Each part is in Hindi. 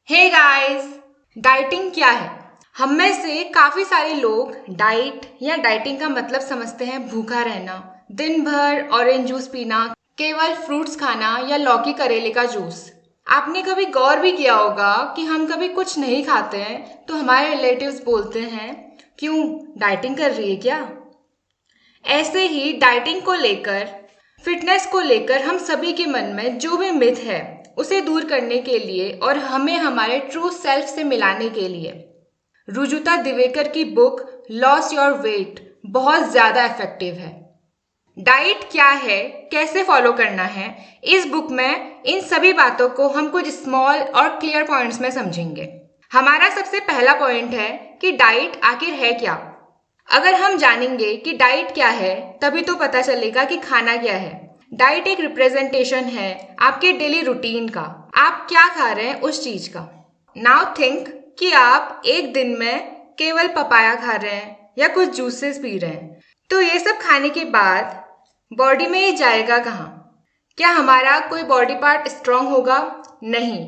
हे गाइस, डाइटिंग क्या है? हम में से काफी सारे लोग डाइट या डाइटिंग का मतलब समझते हैं भूखा रहना, दिन भर ऑरेंज जूस पीना, केवल फ्रूट्स खाना या लौकी करेले का जूस। आपने कभी गौर भी किया होगा कि हम कभी कुछ नहीं खाते हैं तो हमारे रिलेटिव्स बोलते हैं, क्यों डाइटिंग कर रही है क्या? ऐसे ही डाइटिंग को लेकर, फिटनेस को लेकर हम सभी के मन में जो भी मिथ है उसे दूर करने के लिए और हमें हमारे ट्रू सेल्फ से मिलाने के लिए रुजुता दिवेकर की बुक लॉस योर वेट बहुत ज्यादा इफेक्टिव है। डाइट क्या है, कैसे फॉलो करना है, इस बुक में इन सभी बातों को हम कुछ स्मॉल और क्लियर पॉइंट्स में समझेंगे। हमारा सबसे पहला पॉइंट है कि डाइट आखिर है क्या। अगर हम जानेंगे कि डाइट क्या है तभी तो पता चलेगा कि खाना क्या है। डाइट एक रिप्रेजेंटेशन है आपके डेली रूटीन का, आप क्या खा रहे हैं उस चीज का। नाउ थिंक कि आप एक दिन में केवल पपाया खा रहे हैं या कुछ जूसेस पी रहे हैं, तो ये सब खाने के बाद बॉडी में ये जाएगा कहाँ? क्या हमारा कोई बॉडी पार्ट स्ट्रांग होगा? नहीं,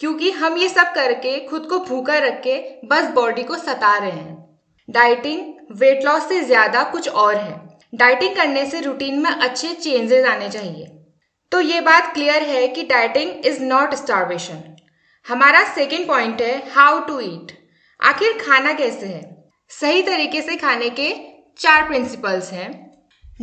क्योंकि हम ये सब करके खुद को भूखा रख के बस बॉडी को सता रहे हैं। डाइटिंग वेट लॉस से ज्यादा कुछ और है। डाइटिंग करने से रूटीन में अच्छे चेंजेस आने चाहिए। तो ये बात क्लियर है कि डाइटिंग इज नॉट स्टार्वेशन। हमारा सेकेंड पॉइंट है हाउ टू ईट। आखिर खाना कैसे है? सही तरीके से खाने के 4 प्रिंसिपल्स हैं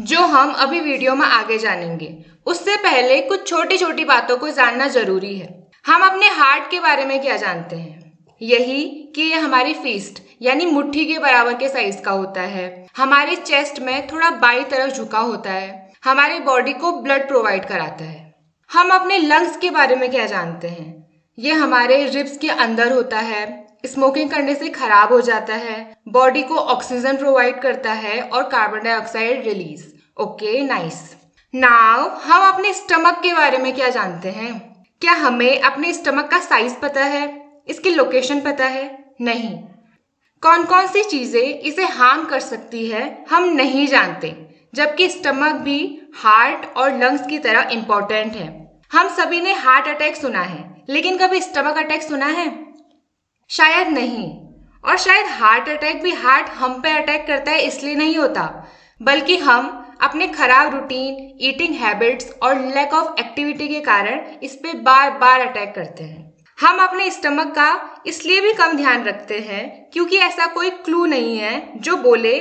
जो हम अभी वीडियो में आगे जानेंगे। उससे पहले कुछ छोटी छोटी बातों को जानना जरूरी है। हम अपने हार्ट के बारे में क्या जानते हैं? यही कि ये हमारी फिस्ट यानी मुट्ठी के बराबर के साइज का होता है। हमारे चेस्ट में थोड़ा बाईं तरफ झुका होता है। हमारे बॉडी को ब्लड प्रोवाइड कराता है। हम अपने लंग्स के बारे में क्या जानते हैं? ये हमारे रिब्स के अंदर होता है। स्मोकिंग करने से खराब हो जाता है। बॉडी को ऑक्सीजन प्रोवाइड करता है और carbon dioxide release. Okay, nice. Now हम अपने स्टमक के बारे में क्या जानते हैं? क्या हमें अपने स्टमक का साइज पता है? इसकी लोकेशन पता है? नहीं। कौन कौन सी चीजें इसे हार्म कर सकती है हम नहीं जानते, जबकि स्टमक भी हार्ट और लंग्स की तरह इंपॉर्टेंट है। हम सभी ने हार्ट अटैक सुना है, लेकिन कभी स्टमक अटैक सुना है? शायद नहीं। और शायद हार्ट अटैक भी हार्ट हम पे अटैक करता है इसलिए नहीं होता, बल्कि हम अपने खराब रूटीन, ईटिंग हैबिट्स और लैक ऑफ एक्टिविटी के कारण इस पे बार बार अटैक करते हैं। हम अपने स्टमक का इसलिए भी कम ध्यान रखते हैं क्योंकि ऐसा कोई क्लू नहीं है जो बोले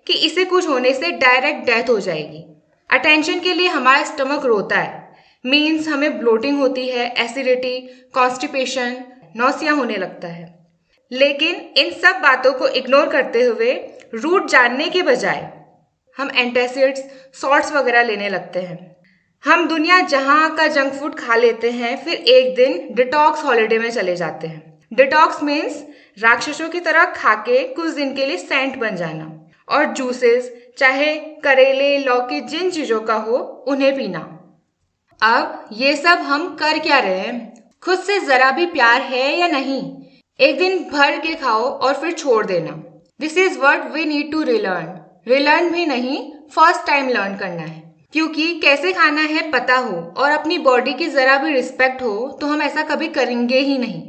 कि इसे कुछ होने से डायरेक्ट डेथ हो जाएगी। अटेंशन के लिए हमारा स्टमक रोता है, मीन्स हमें ब्लोटिंग होती है, एसिडिटी, कॉन्स्टिपेशन, नौसिया होने लगता है। लेकिन इन सब बातों को इग्नोर करते हुए रूट जानने के बजाय हम एंटासिड्स, सॉल्ट्स वगैरह लेने लगते हैं। हम दुनिया जहां का जंक फूड खा लेते हैं, फिर एक दिन डिटॉक्स हॉलिडे में चले जाते हैं। डिटॉक्स मीन्स राक्षसों की तरह खा के कुछ दिन के लिए सेंट बन जाना और जूसेस, चाहे करेले, लौकी, जिन चीजों का हो उन्हें पीना। अब ये सब हम कर क्या रहे हैं? खुद से जरा भी प्यार है या नहीं? एक दिन भर के खाओ और फिर छोड़ देना। This is what we need to relearn. Relearn भी नहीं, फर्स्ट टाइम लर्न करना है। क्योंकि कैसे खाना है पता हो और अपनी बॉडी की जरा भी रिस्पेक्ट हो तो हम ऐसा कभी करेंगे ही नहीं।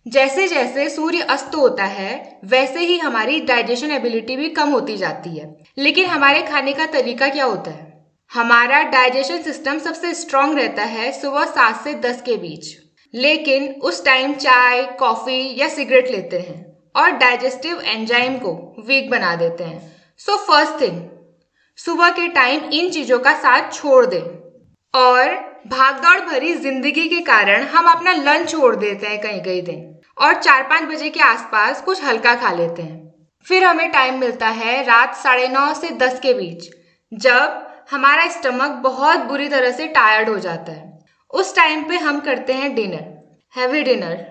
जैसे जैसे सूर्य अस्त होता है वैसे ही हमारी डाइजेशन एबिलिटी भी कम होती जाती है। लेकिन हमारे खाने का तरीका क्या होता है? हमारा डाइजेशन सिस्टम सबसे स्ट्रांग रहता है सुबह 7 से 10 के बीच, लेकिन उस टाइम चाय, कॉफी या सिगरेट लेते हैं और डाइजेस्टिव एंजाइम को वीक बना देते हैं। सो फर्स्ट थिंग, सुबह के टाइम इन चीजों का साथ छोड़ दें। और भागदौड़ भरी जिंदगी के कारण हम अपना लंच छोड़ देते हैं कई कई दिन और 4-5 बजे के आसपास कुछ हल्का खा लेते हैं। फिर हमें टाइम मिलता है रात 9:30 से 10 के बीच, जब हमारा स्टमक बहुत बुरी तरह से टायर्ड हो जाता है। उस टाइम पे हम करते हैं डिनर, हैवी डिनर।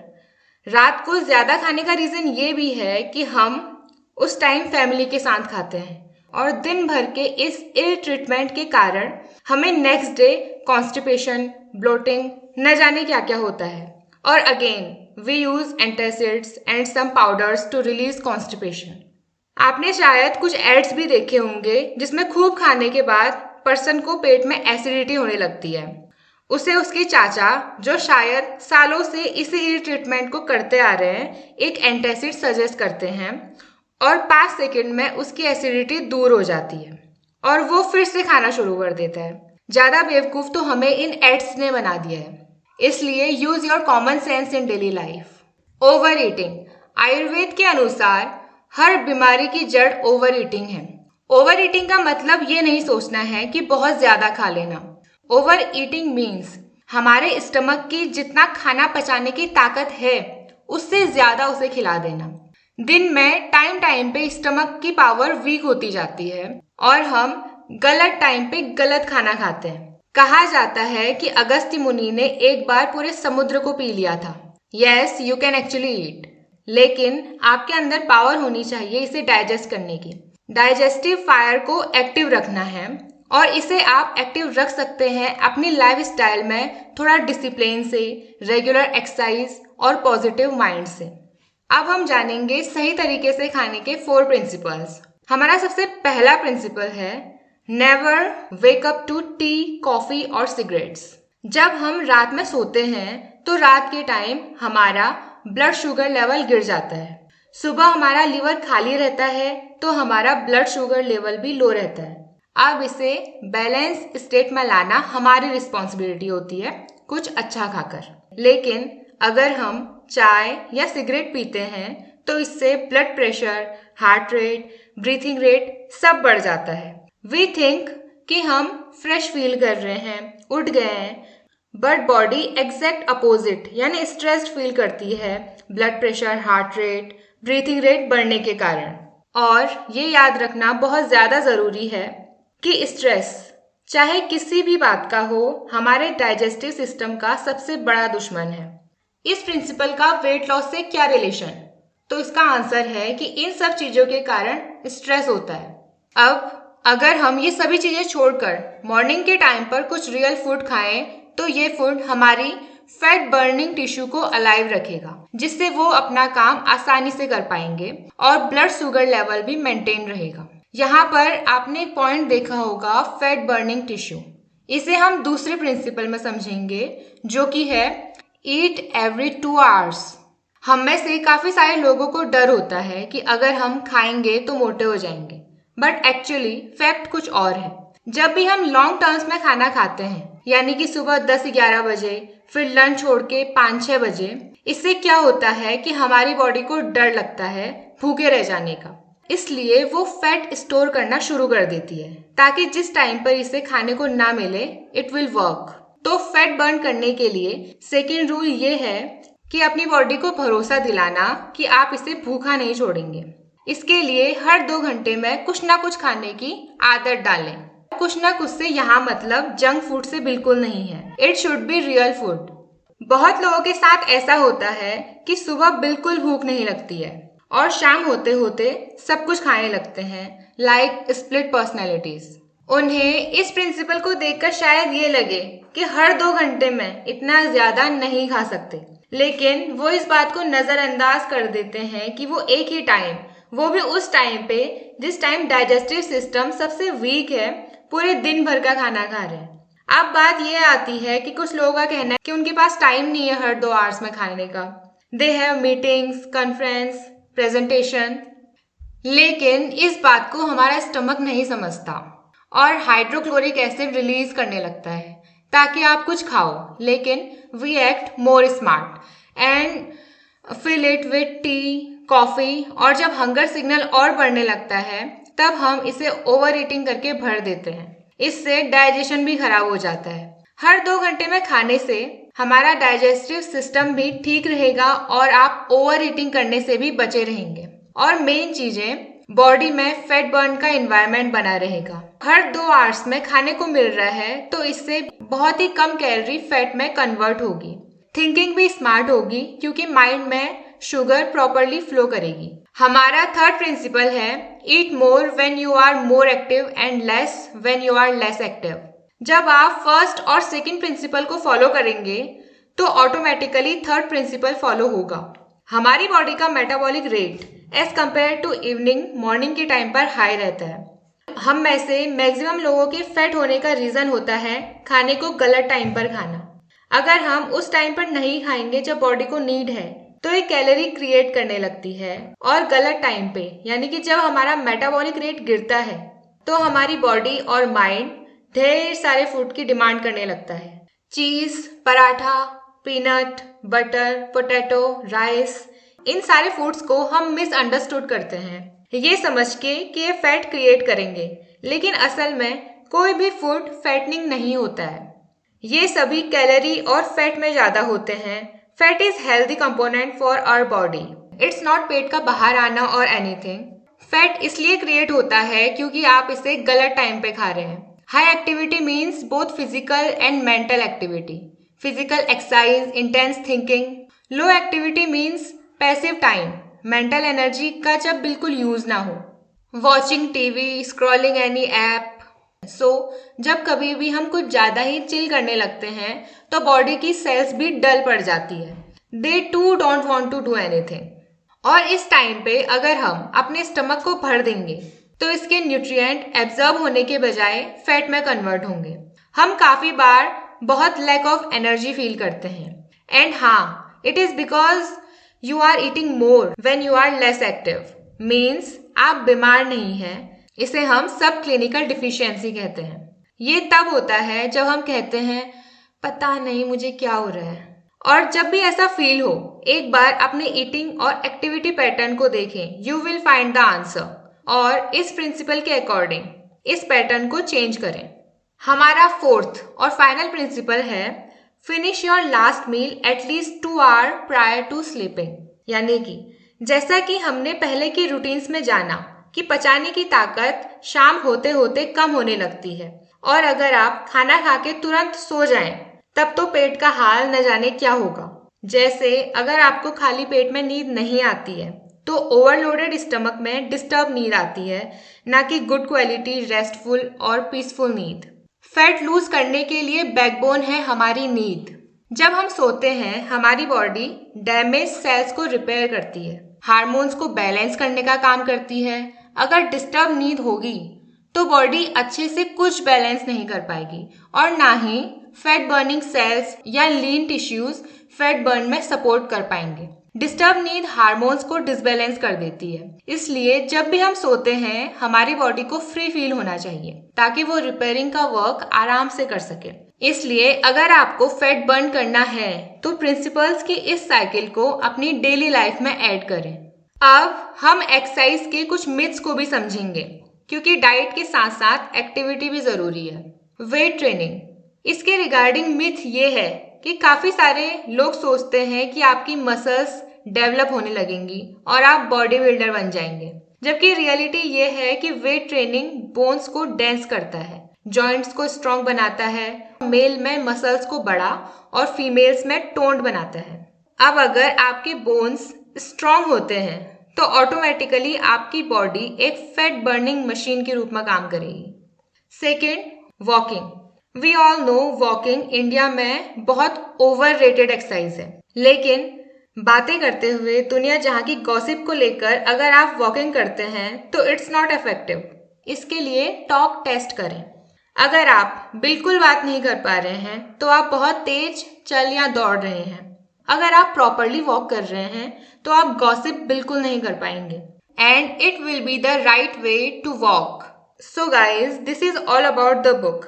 रात को ज्यादा खाने का रीजन ये भी है कि हम उस टाइम फैमिली के साथ खाते हैं और दिन भर के इस इल ट्रीटमेंट के कारण हमें नेक्स्ट डे कॉन्स्टिपेशन, ब्लोटिंग, न जाने क्या क्या होता है। और again we use antacids and some powders to release constipation. आपने शायद कुछ एड्स भी देखे होंगे जिसमें खूब खाने के बाद पर्सन को पेट में एसिडिटी होने लगती है उसे उसके चाचा, जो शायद सालों से इसी ही ट्रीटमेंट को करते आ रहे हैं, एक एंटासिड सजेस्ट करते हैं और 5 सेकंड में उसकी एसिडिटी दूर हो जाती है और वो फिर से खाना शुरू कर देता है। ज्यादा बेवकूफ तो हमें इन एड्स ने बना दिया है। इसलिए use your common sense in daily life. Over eating. Ayurveda के अनुसार हर बीमारी की जड़ ओवर ईटिंग है। ओवर ईटिंग का मतलब ये नहीं सोचना है कि बहुत ज्यादा खा लेना। ओवर ईटिंग मीन्स हमारे स्टमक की जितना खाना पचाने की ताकत है उससे ज्यादा उसे खिला देना। दिन में टाइम टाइम पे स्टमक की पावर वीक होती जाती है और हम गलत टाइम पे गलत खाना खाते हैं। कहा जाता है कि अगस्त्य मुनि ने एक बार पूरे समुद्र को पी लिया था। यस, यू कैन एक्चुअली ईट, लेकिन आपके अंदर पावर होनी चाहिए इसे डाइजेस्ट करने की। डाइजेस्टिव फायर को एक्टिव रखना है और इसे आप एक्टिव रख सकते हैं अपनी लाइफ स्टाइल में थोड़ा डिसिप्लिन से, रेगुलर एक्सरसाइज और पॉजिटिव माइंड से। अब हम जानेंगे सही तरीके से खाने के 4 प्रिंसिपल्स। हमारा सबसे पहला प्रिंसिपल है never wake up to tea, coffee और सिगरेट्स। जब हम रात में सोते हैं तो रात के टाइम हमारा ब्लड शुगर लेवल गिर जाता है। सुबह हमारा लीवर खाली रहता है तो हमारा ब्लड शुगर लेवल भी लो रहता है। अब इसे बैलेंस स्टेट में लाना हमारी रिस्पॉन्सिबिलिटी होती है कुछ अच्छा खाकर। लेकिन अगर हम चाय या सिगरेट पीते हैं तो इससे blood pressure, heart rate, breathing rate सब बढ़ जाता है। वी थिंक कि हम फ्रेश फील कर रहे हैं, उठ गए हैं, बट बॉडी एग्जैक्ट अपोजिट यानी स्ट्रेस्ड फील करती है blood pressure, heart rate, breathing rate बढ़ने के कारण। और ये याद रखना बहुत ज़्यादा ज़रूरी है कि स्ट्रेस चाहे किसी भी बात का हो, हमारे डाइजेस्टिव सिस्टम का सबसे बड़ा दुश्मन है। इस प्रिंसिपल का वेट लॉस से क्या रिलेशन? तो इसका आंसर है कि इन सब चीज़ों के कारण स्ट्रेस होता है। अब अगर हम ये सभी चीज़ें छोड़कर मॉर्निंग के टाइम पर कुछ रियल फूड खाएं तो ये फूड हमारी फैट बर्निंग टिश्यू को अलाइव रखेगा, जिससे वो अपना काम आसानी से कर पाएंगे और ब्लड शुगर लेवल भी मेंटेन रहेगा। यहाँ पर आपने एक पॉइंट देखा होगा, फैट बर्निंग टिश्यू। इसे हम दूसरे प्रिंसिपल में समझेंगे जो कि है ईट एवरी 2 आवर्स। हम में से काफी सारे लोगों को डर होता है कि अगर हम खाएंगे तो मोटे हो जाएंगे, बट एक्चुअली फैक्ट कुछ और है। जब भी हम लॉन्ग टर्म्स में खाना खाते हैं, यानी कि सुबह 10-11 बजे, फिर लंच छोड़ के 5-6 बजे, इससे क्या होता है कि हमारी बॉडी को डर लगता है भूखे रह जाने का, इसलिए वो फैट स्टोर करना शुरू कर देती है ताकि जिस टाइम पर इसे खाने को ना मिले इट विल वर्क। तो फैट बर्न करने के लिए सेकेंड रूल ये है कि अपनी बॉडी को भरोसा दिलाना कि आप इसे भूखा नहीं छोड़ेंगे। इसके लिए हर 2 घंटे में कुछ ना कुछ खाने की आदत डालें। कुछ ना कुछ से यहाँ मतलब जंक फूड से बिल्कुल नहीं है, it should be real food. बहुत लोगों के साथ ऐसा होता है कि सुबह बिल्कुल भूख नहीं लगती है और शाम होते होते सब कुछ खाने लगते हैं, लाइक स्प्लिट पर्सनैलिटीज। उन्हें इस प्रिंसिपल को देखकर शायद ये लगे कि हर 2 घंटे में इतना ज्यादा नहीं खा सकते, लेकिन वो इस बात को नजरअंदाज कर देते हैं कि वो एक ही टाइम, वो भी उस टाइम पे जिस टाइम डाइजेस्टिव सिस्टम सबसे वीक है, पूरे दिन भर का खाना खा रहे हैं। अब बात ये आती है कि कुछ लोगों का कहना है कि उनके पास टाइम नहीं है हर 2 आवर्स में खाने का। They have meetings, conference, presentation. लेकिन इस बात को हमारा स्टमक नहीं समझता और हाइड्रोक्लोरिक एसिड रिलीज करने लगता है ताकि आप कुछ खाओ, लेकिन we act more smart and fill it with tea, coffee, और जब हंगर सिग्नल और बढ़ने लगता है तब हम इसे ओवर ईटिंग करके भर देते हैं। इससे डाइजेशन भी खराब हो जाता है। हर 2 घंटे में खाने से हमारा डाइजेस्टिव सिस्टम भी ठीक रहेगा और आप ओवर ईटिंग करने से भी बचे रहेंगे। और मेन चीजें, बॉडी में फैट बर्न का एनवायरनमेंट बना रहेगा। हर 2 आवर्स में खाने को मिल रहा है तो इससे बहुत ही कम कैलोरी फैट में कन्वर्ट होगी। थिंकिंग भी स्मार्ट होगी क्योंकि माइंड में शुगर प्रॉपरली फ्लो करेगी। हमारा थर्ड प्रिंसिपल है eat more when you are more active and less when you are less active. जब आप फर्स्ट और सेकंड प्रिंसिपल को फॉलो करेंगे तो ऑटोमेटिकली थर्ड प्रिंसिपल फॉलो होगा। हमारी बॉडी का metabolic rate as compare to evening, morning के टाइम पर हाई रहता है। हम में से मैक्सिमम लोगों के फैट होने का रीजन होता है खाने को गलत टाइम पर खाना। अगर हम उस टाइम पर नहीं खाएंगे जब बॉडी को नीड है तो ये कैलोरी क्रिएट करने लगती है, और गलत टाइम पे यानी कि जब हमारा मेटाबॉलिक रेट गिरता है तो हमारी बॉडी और माइंड ढेर सारे फूड की डिमांड करने लगता है। Cheese, paratha, peanut butter, potato, rice, इन सारे फूड्स को हम मिसअंडरस्टूड करते हैं ये समझ के कि ये फैट क्रिएट करेंगे, लेकिन असल में कोई भी फूड फैटनिंग नहीं होता है। ये सभी कैलोरी और फैट में ज्यादा होते हैं। Fat is healthy component for our body. It's not पेट का बाहर आना और एनीथिंग। फैट इसलिए क्रिएट होता है क्योंकि आप इसे गलत टाइम पे खा रहे हैं। High activity means both physical and mental activity, physical exercise, intense thinking. Low activity means passive time, mental energy का जब बिल्कुल यूज ना हो, watching TV, scrolling any app. जब कभी भी हम कुछ ज्यादा ही चिल करने लगते हैं तो बॉडी की सेल्स भी डल पड़ जाती है। They too don't want to do anything. और इस टाइम पे अगर हम अपने स्टमक को भर देंगे तो इसके न्यूट्रिएंट एब्जॉर्ब होने के बजाय फैट में कन्वर्ट होंगे। हम काफी बार बहुत लैक ऑफ एनर्जी फील करते हैं, एंड हाँ, it is because you are eating more when you are less active. Means आप बीमार नहीं हैं। इसे हम सब क्लिनिकल डिफिशियंसी कहते हैं। ये तब होता है जब हम कहते हैं पता नहीं मुझे क्या हो रहा है। और जब भी ऐसा फील हो, एक बार अपने ईटिंग और एक्टिविटी पैटर्न को देखें, you will find the answer, और इस प्रिंसिपल के अकॉर्डिंग इस पैटर्न को चेंज करें। हमारा फोर्थ और फाइनल प्रिंसिपल है finish your last meal at least 2 hour prior to sleeping. यानी कि जैसा कि हमने पहले के रूटीन्स में जाना कि पचाने की ताकत शाम होते होते कम होने लगती है, और अगर आप खाना खा के तुरंत सो जाएं तब तो पेट का हाल न जाने क्या होगा। जैसे अगर आपको खाली पेट में नींद नहीं आती है तो ओवरलोडेड स्टमक में डिस्टर्ब नींद आती है, ना कि गुड क्वालिटी रेस्टफुल और पीसफुल नींद। फैट लूज करने के लिए बैकबोन है हमारी नींद। जब हम सोते हैं हमारी बॉडी डैमेज सेल्स को रिपेयर करती है, हार्मोन्स को बैलेंस करने का काम करती है। अगर डिस्टर्ब नींद होगी तो बॉडी अच्छे से कुछ बैलेंस नहीं कर पाएगी, और ना ही फैट बर्निंग सेल्स या लीन टिश्यूज फैट बर्न में सपोर्ट कर पाएंगे। डिस्टर्ब नींद हार्मोन्स को डिसबैलेंस कर देती है। इसलिए जब भी हम सोते हैं हमारी बॉडी को फ्री फील होना चाहिए ताकि वो रिपेयरिंग का वर्क आराम से कर सके। इसलिए अगर आपको फैट बर्न करना है तो प्रिंसिपल्स की इस साइकिल को अपनी डेली लाइफ में ऐड करें। अब हम एक्सरसाइज के कुछ मिथ्स को भी समझेंगे, क्योंकि डाइट के साथ साथ एक्टिविटी भी जरूरी है। वेट ट्रेनिंग, इसके रिगार्डिंग मिथ ये है कि काफी सारे लोग सोचते हैं कि आपकी मसल्स डेवलप होने लगेंगी और आप बॉडी बिल्डर बन जाएंगे, जबकि रियलिटी ये है कि वेट ट्रेनिंग बोन्स को डेंस करता है, जॉइंट्स को स्ट्रॉन्ग बनाता है, मेल में मसल्स को बड़ा और फीमेल्स में टोन्ड बनाता है। अब अगर आपके बोन्स स्ट्रॉन्ग होते हैं तो ऑटोमेटिकली आपकी बॉडी एक फैट बर्निंग मशीन के रूप में काम करेगी। Second, walking. We all know walking India में बहुत ओवररेटेड एक्सरसाइज है, लेकिन बातें करते हुए दुनिया जहां की गॉसिप को लेकर अगर आप वॉकिंग करते हैं तो इट्स नॉट इफेक्टिव। इसके लिए टॉक टेस्ट करें। अगर आप बिल्कुल बात नहीं कर पा रहे हैं तो आप बहुत तेज चल या दौड़ रहे हैं। अगर आप प्रॉपरली वॉक कर रहे हैं तो आप गॉसिप बिल्कुल नहीं कर पाएंगे, and it will be the right way to walk. So guys, this is all about the book.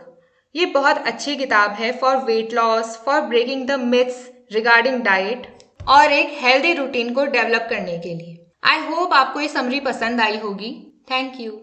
ये बहुत अच्छी किताब है for weight loss, for breaking the myths regarding diet और एक हेल्दी रूटीन को डेवलप करने के लिए। आई होप आपको ये समरी पसंद आई होगी। Thank you.